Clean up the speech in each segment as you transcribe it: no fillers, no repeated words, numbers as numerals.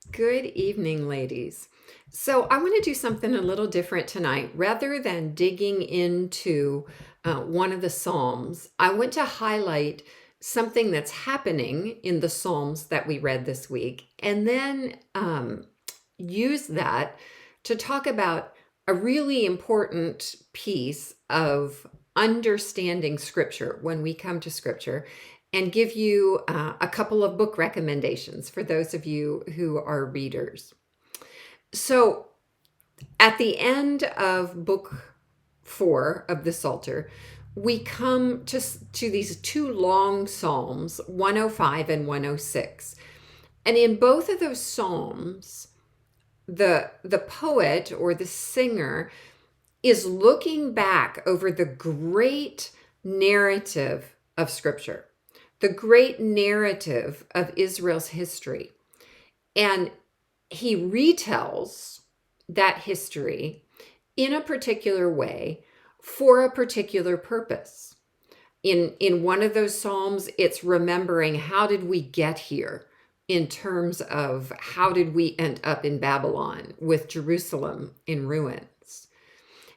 Good evening, ladies. So, I want to do something a little different tonight. Rather than digging into one of the Psalms, I want to highlight something that's happening in the Psalms that we read this week, and then use that to talk about a really important piece of understanding Scripture when we come to Scripture, and give you a couple of book recommendations for those of you who are readers. So, at the end of book 4 of the Psalter, we come to these two long psalms, 105 and 106. And in both of those psalms, the poet or the singer is looking back over the great narrative of Scripture, the great narrative of Israel's history. And he retells that history in a particular way for a particular purpose. In one of those psalms, it's remembering how did we get here in terms of how did we end up in Babylon with Jerusalem in ruins.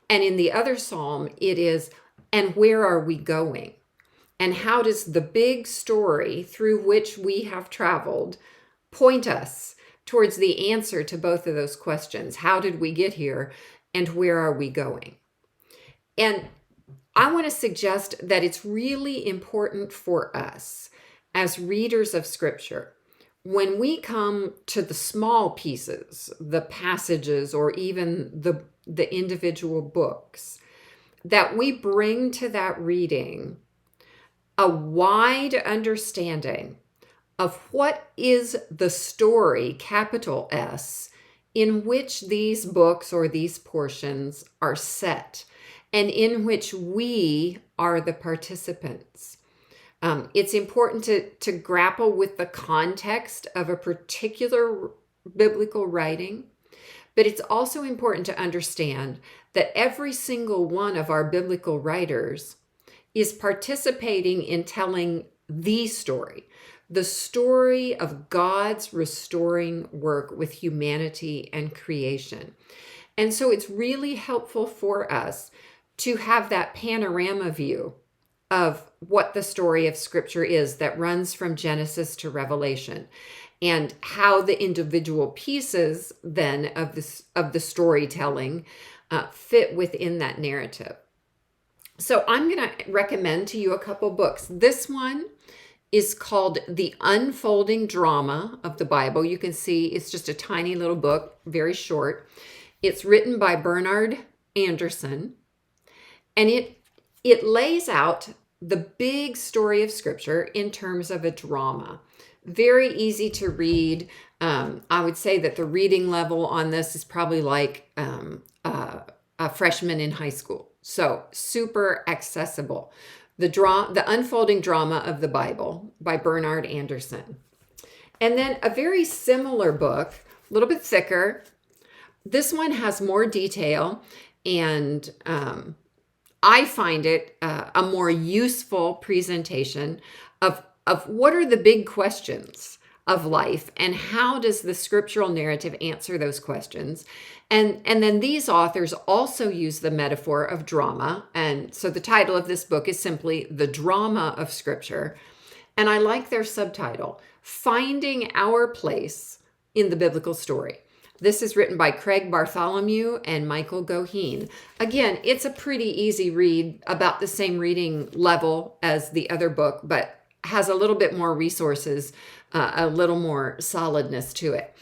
And in the other psalm, it is, and where are we going? And how does the big story through which we have traveled point us towards the answer to both of those questions? How did we get here? And where are we going? And I want to suggest that it's really important for us as readers of Scripture, when we come to the small pieces, the passages, or even the individual books, that we bring to that reading a wide understanding of what is the story, capital S, in which these books or these portions are set, and in which we are the participants. It's important to grapple with the context of a particular biblical writing, but it's also important to understand that every single one of our biblical writers is participating in telling the story of God's restoring work with humanity and creation. And so it's really helpful for us to have that panorama view of what the story of Scripture is that runs from Genesis to Revelation, and how the individual pieces then of the storytelling fit within that narrative. So I'm going to recommend to you a couple books. This one is called The Unfolding Drama of the Bible. You can see it's just a tiny little book, very short. It's written by Bernard Anderson, and it lays out the big story of Scripture in terms of a drama. Very easy to read. I would say that the reading level on this is probably like a freshman in high school. So super accessible. The Unfolding Drama of the Bible by Bernard Anderson. And then a very similar book, a little bit thicker. This one has more detail, and I find it a more useful presentation of what are the big questions of life, and how does the scriptural narrative answer those questions. And then these authors also use the metaphor of drama. And so the title of this book is simply The Drama of Scripture. And I like their subtitle, Finding Our Place in the Biblical Story. This is written by Craig Bartholomew and Michael Goheen. Again, it's a pretty easy read, about the same reading level as the other book, but has a little bit more resources, a little more solidness to it.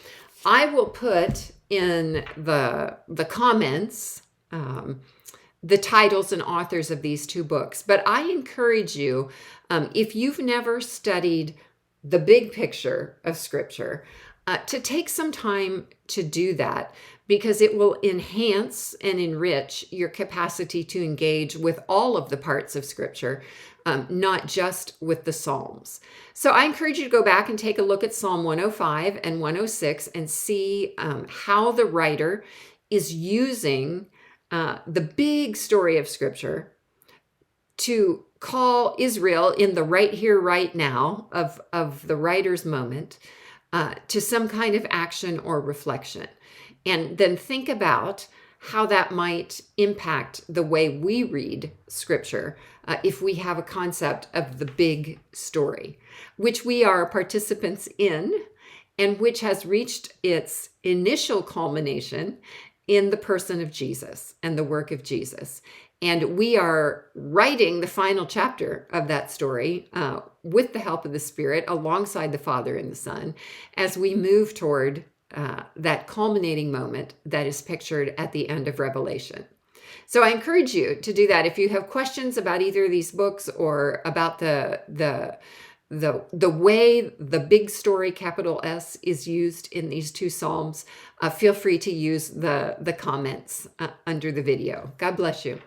I will put in the comments the titles and authors of these two books, but I encourage you, if you've never studied the big picture of Scripture, to take some time to do that, because it will enhance and enrich your capacity to engage with all of the parts of Scripture, not just with the Psalms. So I encourage you to go back and take a look at Psalm 105 and 106 and see how the writer is using the big story of Scripture to call Israel in the right here, right now of the writer's moment, to some kind of action or reflection. And then think about how that might impact the way we read scripture if we have a concept of the big story, which we are participants in and which has reached its initial culmination in the person of Jesus and the work of Jesus. And we are writing the final chapter of that story with the help of the Spirit alongside the Father and the Son as we move toward that culminating moment that is pictured at the end of Revelation. So I encourage you to do that. If you have questions about either of these books or about the way the big story, capital S, is used in these two Psalms, feel free to use the comments under the video. God bless you.